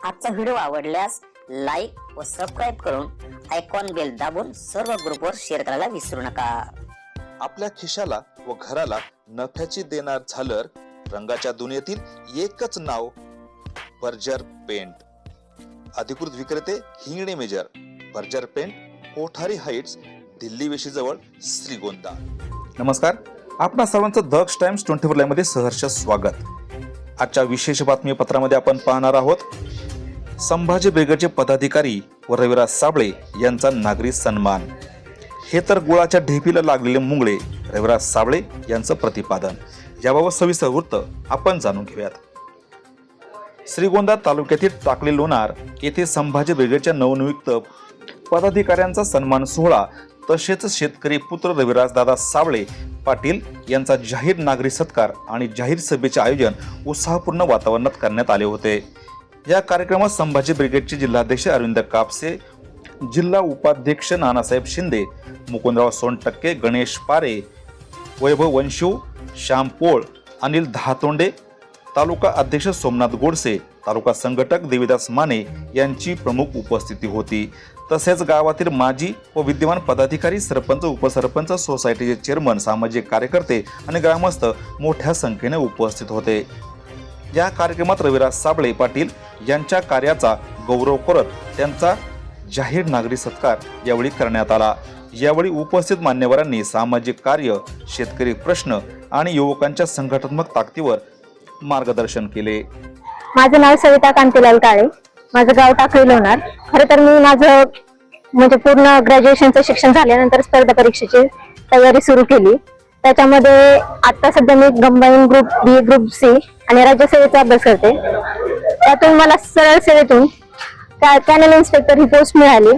आजचा व्हिडिओ आवडल्यास लाईक व सबस्क्राईब करून आयकॉन बेल दाबून सर्व ग्रुपवर शेअर करायला विसरू नका। आपल्या खिशाला व घराला नफ्याची देणार झालर रंगाच्या दुनियेतील एकच नाव बर्जर पेंट। अधिकृत विक्रेते Hingane Major, Berger paint, Kothari heights, Delhi वेशीजवळ, श्रीगोंदा। नमस्कार, आपणा सर्वांचं दक्ष टाइम्स 24 लाईव्ह मध्ये सहर्ष स्वागत। आजच्या विशेष बातमीपत्रामध्ये आपण पाहणार आहोत संभाजी ब्रिगेडचे पदाधिकारी व रविराज साबळे यांचा नागरी सन्मान। हे तर गुळाच्या ढेपीला लागलेले मुंगळे रविराज साबळे यांचं प्रतिपादन। याबाबत सविस्तर वृत्त आपण जाणून घेऊयात। श्रीगोंदा तालुक्यातील टाकली लोणार येथे संभाजी ब्रिगेडच्या नवनियुक्त पदाधिकाऱ्यांचा सन्मान सोहळा तसेच शेतकरी पुत्र रविराज दादा साबळे पाटील यांचा जाहीर नागरी सत्कार आणि जाहीर सभेचे आयोजन उत्साहपूर्ण वातावरणात करण्यात आले होते। या कार्यक्रमात संभाजी ब्रिगेडचे जिल्हाध्यक्ष अरविंद कापसे, जिल्हा उपाध्यक्ष नानासाहेब शिंदे, मुकुंदराव सोनटक्के, गणेश पारे, वैभव वंशू, श्याम पोळ, अनिल धातोंडे, तालुका अध्यक्ष सोमनाथ गोडसे, तालुका संघटक देवीदास माने यांची प्रमुख उपस्थिती होती। तसेच गावातील माजी व विद्यमान पदाधिकारी, सरपंच, उपसरपंच, सोसायटीचे चेअरमन, सामाजिक कार्यकर्ते आणि ग्रामस्थ मोठ्या संख्येने उपस्थित होते। या कार्यक्रमात रविराज साबळे पाटील यांच्या कार्याचा गौरव करत त्यांचा जाहीर नागरी सत्कार यावेळी करण्यात आला। यावेळी उपस्थित मान्यवरांनी सामाजिक कार्य, शेतकरी प्रश्न आणि युवकांच्या संघटनात्मक ताकदीवर मार्गदर्शन केले। माझं नाव सविता कांतीलाल काळे, माझं गाव टाकळी लोणार। खरं तर मी माझं पूर्ण ग्रॅज्युएशनचं शिक्षण झाल्यानंतर स्पर्धा परीक्षेची तयारी सुरू केली। त्याच्यामध्ये आता सध्या मी कंबाईन ग्रुप बी, ग्रुप सी आणि राज्यसेवेचा अभ्यास करते। त्यातून मला सरळ सेवेतून कॅनल इन्स्पेक्टर ही पोस्ट मिळाली।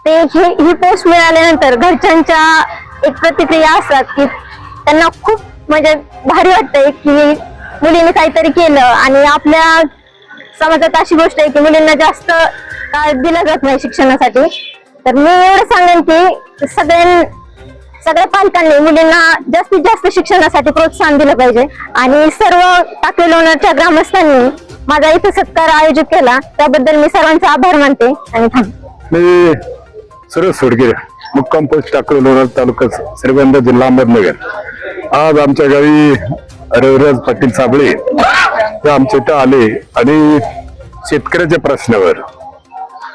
ही पोस्ट मिळाल्यानंतर घरच्यांच्या एक प्रतिक्रिया असतात की त्यांना खूप भारी वाटतंय की मुलीने काहीतरी केलं। आणि आपल्या समाजात अशी गोष्ट आहे की मुलींना जास्त काळ दिला जात नाही शिक्षणासाठी। तर मी एवढं सांगेन की सगळ्या पालकांनी मुलींना जास्तीत जास्त शिक्षणासाठी प्रोत्साहन दिलं पाहिजे। आणि सर्व टाकळी लोणारच्या ग्रामस्थांनी माझा इथे सत्कार आयोजित केला, त्याबद्दल मी सर्वांचा आभार मानते आणि थांबते। मी सुरेश सोडगे, मुक्काम पोस्ट टाकळी लोणार, तालुका श्रीगोंदा, जिल्हा अहमदनगर। आज आमच्या गावी रविराज पाटील साबळे ते आमच्या इथं आले आणि शेतकऱ्याच्या प्रश्नावर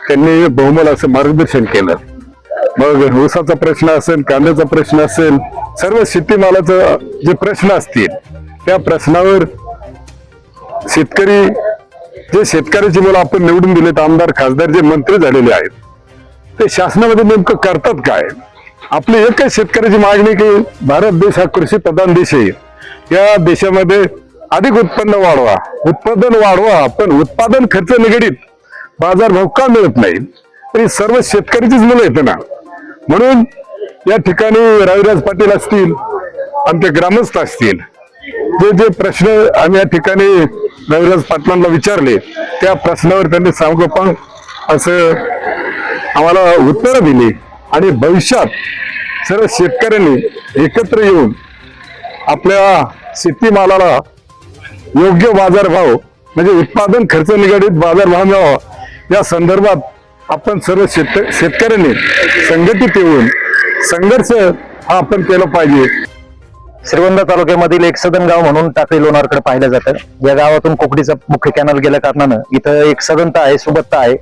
त्यांनी बहुमोल असं मार्गदर्शन केलं। मग ऊसाचा प्रश्न असेल, कांद्याचा प्रश्न असेल, सर्व शेतीमालाचा जे प्रश्न असतील त्या प्रश्नावर शेतकऱ्याची मुलं आपण निवडून दिलेत, आमदार, खासदार, जे मंत्री झालेले आहेत, ते शासनामध्ये नेमकं करतात काय? आपली एकच शेतकऱ्याची मागणी की भारत देश हा कृषी प्रधान देश आहे, या देशामध्ये अधिक उत्पन्न वाढवा, उत्पादन वाढवा, पण उत्पादन खर्च निगडीत बाजारभाव का मिळत नाही? तरी सर्व शेतकऱ्याचीच मुलं येते ना। म्हणून या ठिकाणी रविराज पाटील असतील, आमचे ग्रामस्थ असतील, जे प्रश्न आम्ही या ठिकाणी रविराज पाटलांना विचारले त्या प्रश्नावर त्यांनी सांगोपांग असं आम्हाला उत्तरं दिली। आणि भविष्यात सर्व शेतकऱ्यांनी एकत्र येऊन आपल्या शेतीमालाला योग्य बाजारभाव म्हणजे उत्पादन खर्च निगडीत बाजारभाव मिळावा, या संदर्भात आपण सर्व शेतकऱ्यांनी संघटित येऊन संघर्ष हा आपण केला पाहिजे। श्रीगोंदा तालुक्यामधील एक सदन गाव म्हणून टाकळी लोणारकडे पाहिलं जातं। या गावातून कोकडीचा मुख्य कॅनल गेल्या कारणानं इथं एक सदनता आहे, सुबत्ता आहे,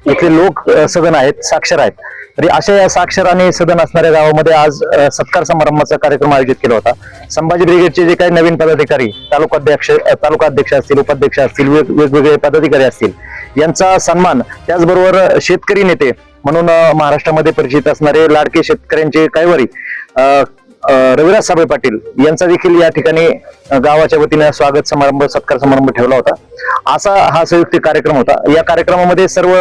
इथले लोक सदन आहेत, साक्षर आहेत। तरी अशा या साक्षर आणि सदन असणाऱ्या गावामध्ये आज सत्कार समारंभाचा कार्यक्रम आयोजित केला होता। संभाजी ब्रिगेडचे जे काही नवीन पदाधिकारी, तालुका अध्यक्ष असतील, उपाध्यक्ष असतील, वेगवेगळे पदाधिकारी असतील, यांचा सन्मान, त्याचबरोबर शेतकरी नेते म्हणून महाराष्ट्रामध्ये परिचित असणारे लाडके शेतकऱ्यांचे कैवारी रविराज साबळे पाटील यांचा देखील या ठिकाणी गावाच्या वतीने स्वागत समारंभ, सत्कार समारंभ ठेवला होता। असा हा संयुक्त कार्यक्रम होता। या कार्यक्रमामध्ये सर्व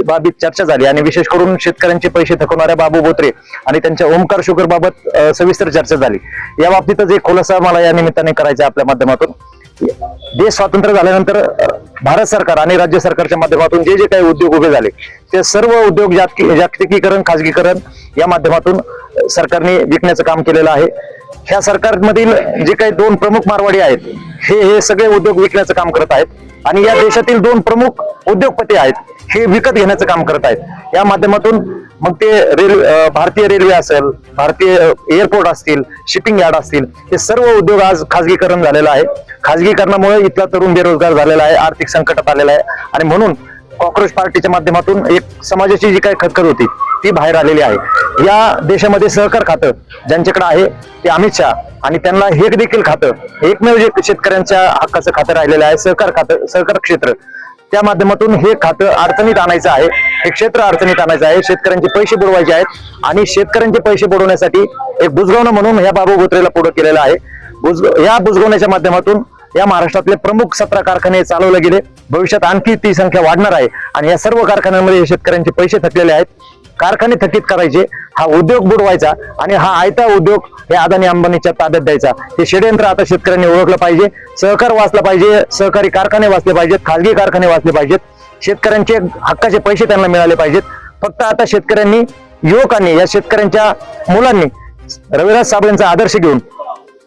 बाबीत चर्चा झाली आणि विशेष करून शेतकऱ्यांचे पैसे थकवणाऱ्या बाबू बोत्रे आणि त्यांच्या ओमकार शुगर बाबत सविस्तर चर्चा झाली। या बाबतीतच एक खुलासा मला या निमित्ताने करायचा आपल्या माध्यमातून। देश स्वातंत्र्य झाल्यानंतर भारत सरकार आणि राज्य सरकारच्या माध्यमातून जे जे काही उद्योग उभे झाले ते सर्व उद्योग जागतिकीकरण, खाजगीकरण या माध्यमातून सरकारने विकण्याचं काम केलेलं आहे. ह्या सरकारमधील जे काही 2 प्रमुख मारवाडी आहेत हे सगळे उद्योग विकण्याचं काम करत आहेत आणि या देशातील 2 प्रमुख उद्योगपती आहेत हे विकत घेण्याचं काम करत आहेत. या माध्यमातून मग ते भारतीय रेल्वे असेल, भारतीय एअरपोर्ट असतील, शिपिंग यार्ड असतील, हे सर्व उद्योग आज खाजगीकरण झालेलं आहे. खाजगीकरणामुळे इथला तरुण बेरोजगार झालेला आहे, आर्थिक संकटात आलेला आहे आणि म्हणून कॉक्रोच पार्टीच्या माध्यमातून एक समाजाची जी काही खतखत होती ती बाहेर आलेली आहे. या देशामध्ये सहकार खातं ज्यांच्याकडे आहे ते अमित शहा आणि त्यांना हे देखील खातं एकमेव जे शेतकऱ्यांच्या हक्काचं खातं राहिलेलं आहे, सहकार खातं, सहकार क्षेत्र, त्या माध्यमातून हे खातं अडचणीत आणायचं आहे, हे क्षेत्र अडचणीत आणायचं आहे. शेतकऱ्यांचे पैसे बुडवायचे आहेत आणि शेतकऱ्यांचे पैसे बुडवण्यासाठी एक बुजगावणं म्हणून ह्या बाबू बोत्रेला पुढे केलेलं आहे. या बुजगावण्याच्या माध्यमातून या महाराष्ट्रातले प्रमुख 17 कारखाने चालवले गेले. भविष्यात आणखी ती संख्या वाढणार आहे आणि या सर्व कारखान्यांमध्ये शेतकऱ्यांचे पैसे थकलेले आहेत. कारखाने थकीत करायचे, हा उद्योग बुडवायचा आणि हा आयता उद्योग हे अदानी अंबानीच्या ताब्यात द्यायचा. हे षडयंत्र आता शेतकऱ्यांनी ओळखलं पाहिजे. सहकार वाचला पाहिजे, सहकारी कारखाने वाचले पाहिजेत, खाजगी कारखाने वाचले पाहिजेत, शेतकऱ्यांचे हक्काचे पैसे त्यांना मिळाले पाहिजेत. फक्त आता शेतकऱ्यांनी, युवकांनी, या शेतकऱ्यांच्या मुलांनी रविराज साबळेंचा आदर्श घेऊन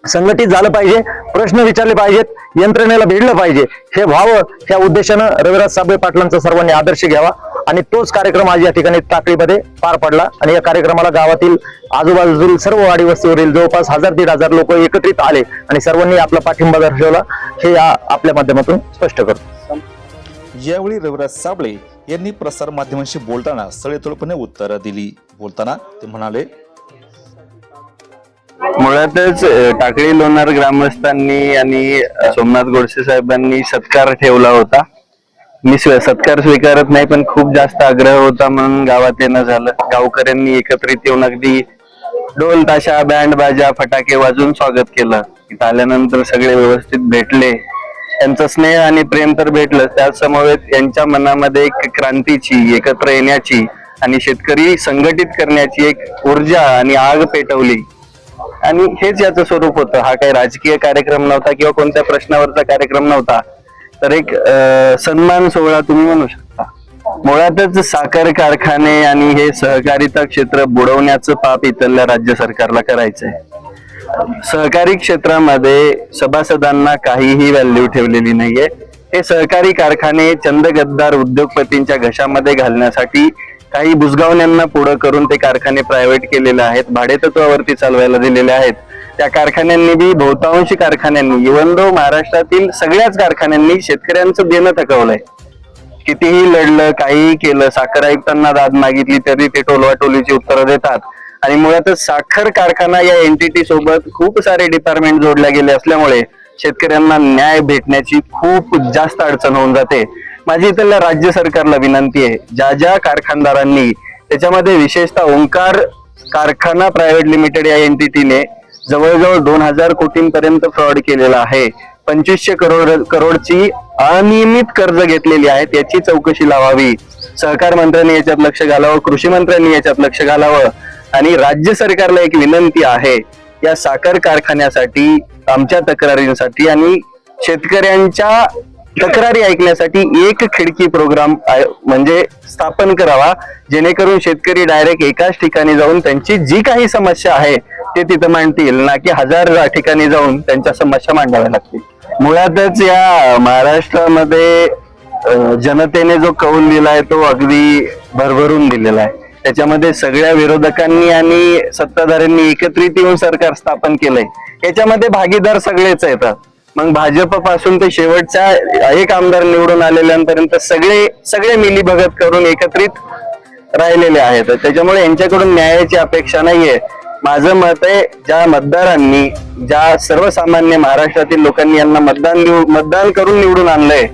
संघटित झालं पाहिजे, प्रश्न विचारले पाहिजेत, यंत्रणेला भिडलं पाहिजे. हे व्हावं ह्या उद्देशानं रविराज साबळे पाटलांचा सर्वांनी आदर्श घ्यावा आणि तोच कार्यक्रम आज या ठिकाणी टाकळीमध्ये पार पडला आणि या कार्यक्रमाला गावातील आजूबाजूतील सर्व वाडी वस्तीवरील जवळपास 1000-1500 लोक एकत्रित आले आणि सर्वांनी आपला पाठिंबा दर्शवला, हे आपल्या माध्यमातून स्पष्ट करतो. यावेळी रविराज साबळे यांनी प्रसार माध्यमांशी बोलताना सडेतोडपणे उत्तरं दिली. बोलताना ते म्हणाले, मुळातच टाकळी लोणार ग्रामस्थांनी आणि सोमनाथ गोडसे साहेबांनी सत्कार ठेवला होता. मी सत्कार स्वीकारत नाही, पण खूप जास्त आग्रह होता म्हणून गावात येणं झालं. गावकऱ्यांनी एकत्रित येऊन अगदी ढोल ताशा, बँड बाजा, फटाके वाजून स्वागत केलं. इथं आल्यानंतर सगळे व्यवस्थित भेटले. त्यांचं स्नेह आणि प्रेम तर भेटलं, त्यासमवेत यांच्या मनामध्ये एक क्रांतीची, एकत्र येण्याची आणि शेतकरी संघटित करण्याची एक ऊर्जा आणि आग पेटवली आणि हेच याचं स्वरूप होतं. हा काही राजकीय कार्यक्रम नव्हता किंवा कोणत्या प्रश्नावरचा कार्यक्रम नव्हता, तर एक सन्मान सोहळा तुम्ही म्हणू शकता. मुळातच साखर कारखाने आणि हे सहकारिता क्षेत्र बुडवण्याचं पाप इथल्या राज्य सरकारला करायचंय. सहकारी क्षेत्रामध्ये सभासदांना काहीही व्हॅल्यू ठेवलेली नाहीये. हे सहकारी कारखाने चंदगद्दार उद्योगपतींच्या घशामध्ये घालण्यासाठी काही बुजगावण्यांना पुढं करून ते कारखाने प्रायव्हेट केलेले आहेत, भाडेतत्वावरती चालवायला दिलेले आहेत. त्या कारखान्यांनी बी, बहुतांशी कारखान्यांनी, इव्हन दो महाराष्ट्रातील सगळ्याच कारखान्यांनी शेतकऱ्यांचं देणं थकवलंय. कितीही लढलं, काहीही केलं, साखर आयुक्तांना दाद मागितली तरी ते टोलवाटोलीची उत्तरं देतात आणि मुळातच साखर कारखाना या एनटीटी सोबत खूप सारे डिपार्टमेंट जोडले गेले असल्यामुळे शेतकऱ्यांना न्याय भेटण्याची खूप जास्त अडचण होऊन जाते. माझी इथल्या राज्य सरकारला विनंती आहे, ज्या ज्या कारखानदारांनी, त्याच्यामध्ये विशेषतः ओंकार कारखाना प्रायव्हेट लिमिटेड या एनटीटीने जवळजवळ 2000 कोटींपर्यंत फ्रॉड केलेला आहे, 2500 करोडची अनियमित कर्ज घेतलेली आहेत, याची चौकशी लावावी. सहकार मंत्र्यांनी याच्यात लक्ष घालावं, कृषी मंत्र्यांनी याच्यात लक्ष घालावं आणि राज्य सरकारला एक विनंती आहे, या साखर कारखान्यासाठी, आमच्या तक्रारींसाठी आणि शेतकऱ्यांच्या तक्रारी ऐकण्यासाठी एक खिडकी प्रोग्राम म्हणजे स्थापन करावा, जेणेकरून शेतकरी डायरेक्ट एकाच ठिकाणी जाऊन त्यांची जी काही समस्या आहे ते तिथं मांडतील, ना की 1000 ठिकाणी जाऊन त्यांच्या समस्या मांडाव्या लागतील. मुळातच या महाराष्ट्रामध्ये जनतेने जो कौल दिलाय तो अगदी भरभरून दिलेला आहे. त्याच्यामध्ये सगळ्या विरोधकांनी आणि सत्ताधाऱ्यांनी एकत्रित येऊन सरकार स्थापन केलंय. याच्यामध्ये भागीदार सगळेच येतात. मग भाजप पासून ते शेवटच्या एक आमदार निवडून आलेल्यांपर्यंत सगळे मिलीभगत करून एकत्रित राहिलेले आहेत. त्याच्यामुळे यांच्याकडून न्यायाची अपेक्षा नाहीये. माझं मत आहे, ज्या मतदारांनी, ज्या सर्वसामान्य महाराष्ट्रातील लोकांनी यांना मतदान करून निवडून आणलंय,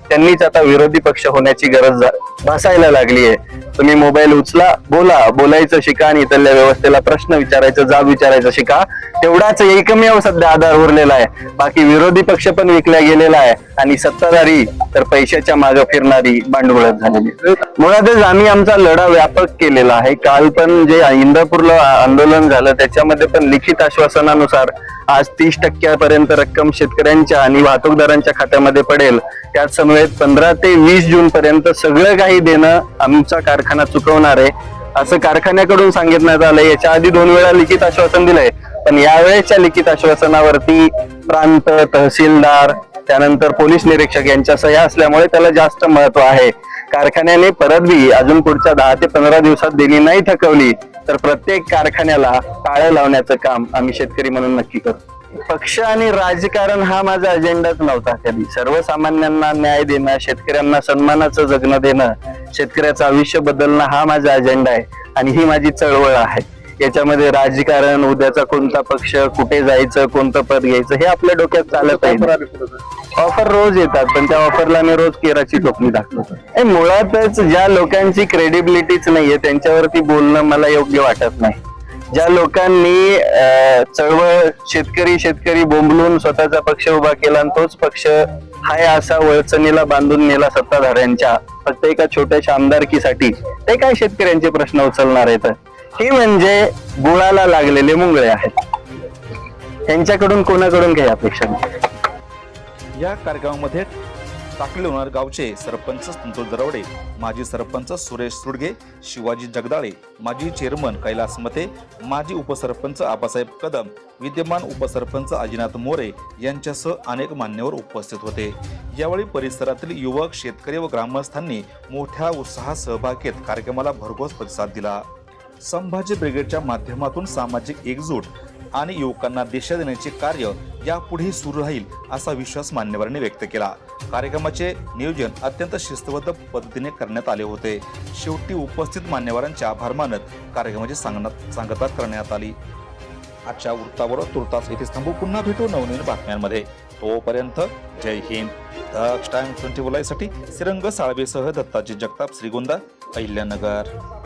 त्यांनीच आता विरोधी पक्ष होण्याची गरज भासायला लागली आहे. तुम्ही मोबाईल उचला, बोलायचं शिका आणि इथल्या व्यवस्थेला प्रश्न विचारायचं, जाब विचारायचं शिका. तेवढाच एकमेव सध्या आधार उरलेला आहे. बाकी विरोधी पक्ष पण विकला गेलेला आहे आणि सत्ताधारी तर पैशाच्या मागे फिरणारी भांडवळत झालेली. मुळातच आम्ही आमचा लढा व्यापक केलेला आहे. काल पण जे इंदापूरला आंदोलन झालं त्याच्यामध्ये पण लिखित आश्वासनानुसार आज 30% पर्यंत रक्कम शेतकऱ्यांच्या आणि वाहतूकदारांच्या खात्यामध्ये पडेल. त्याच समवेत 15 ते 20 जून पर्यंत सगळं काही देणं आमचा कारखाना चुकवणार आहे असं कारखान्याकडून सांगितण्यात आलंय. याच्या आधी 2 वेळा लिखित आश्वासन दिलंय, पण यावेळेच्या लिखित आश्वासनावरती प्रांत, तहसीलदार, त्यानंतर पोलीस निरीक्षक यांच्या सह्या असल्यामुळे त्याला जास्त महत्व आहे. कारखान्याने परतबी अजून पुढच्या 10 ते 15 दिवसात देणी नाही थकवली तर प्रत्येक कारखान्याला टाळं लावण्याचं काम आम्ही शेतकरी म्हणून नक्की करू. पक्ष आणि राजकारण हा माझा अजेंडाच नव्हता कधी. सर्वसामान्यांना न्याय देणं, शेतकऱ्यांना सन्मानाचं जगणं देणं, शेतकऱ्याचं आयुष्य बदलणं हा माझा अजेंडा आहे आणि ही माझी चळवळ आहे. याच्यामध्ये राजकारण, उद्याचा कोणता पक्ष, कुठे जायचं, कोणतं पद घ्यायचं हे आपल्या डोक्यात चालत आहे. ऑफर रोज येतात, पण त्या ऑफरला मी रोज केराची टोपली दाखवतो. मुळातच ज्या लोकांची क्रेडिबिलिटीच नाहीये त्यांच्यावरती बोलणं मला योग्य वाटत नाही. ज्या लोकांनी चळवळ शेतकरी बोंबलून स्वतःचा पक्ष उभा केला आणि तोच पक्ष हाय असा वळचणीला बांधून नेला सत्ताधाऱ्यांच्या फक्त एका छोट्याशा आमदारकीसाठी, ते काय शेतकऱ्यांचे प्रश्न उचलणार आहेत? हे म्हणजे गुळाला लागलेले मुंगळे आहेत. त्यांच्याकडून कोणाकडून काही अपेक्षा नाही. या कार्यक्रमामध्ये टाकळी लोणार गावचे सरपंच संतोष दरवडे, माजी सरपंच सुरेश सुडगे, शिवाजी जगदाळे, माजी चेअरमन कैलास मते, माजी उपसरपंच आबासाहेब कदम, विद्यमान उपसरपंच अजिनाथ मोरे यांच्यासह अनेक मान्यवर उपस्थित होते. यावेळी परिसरातील युवक, शेतकरी व ग्रामस्थांनी मोठ्या उत्साहात सहभाग घेत कार्यक्रमाला भरघोस प्रतिसाद दिला. संभाजी ब्रिगेडच्या माध्यमातून सामाजिक एकजूट आणि युवकांना दिशा देण्याचे कार्य यापुढे सुरू राहील असा विश्वास मान्यवरांनी व्यक्त केला. कार्यक्रमाचे नियोजन अत्यंत शिस्तबद्ध पद्धतीने करण्यात आले होते. शेवटी उपस्थित मान्यवरांचे आभार मानत कार्यक्रमाची सांगता करण्यात आली. आजच्या वृत्तावर तुर्तास येथे थांबू. पुन्हा भेटू नवनवीन बातम्यांमध्ये. तोपर्यंत जय हिंद. दक्ष टाइम्स 24 साठी श्रीरंग साळवेसह दत्ताजी जगताप, श्रीगोंदा, अहिल्यानगर.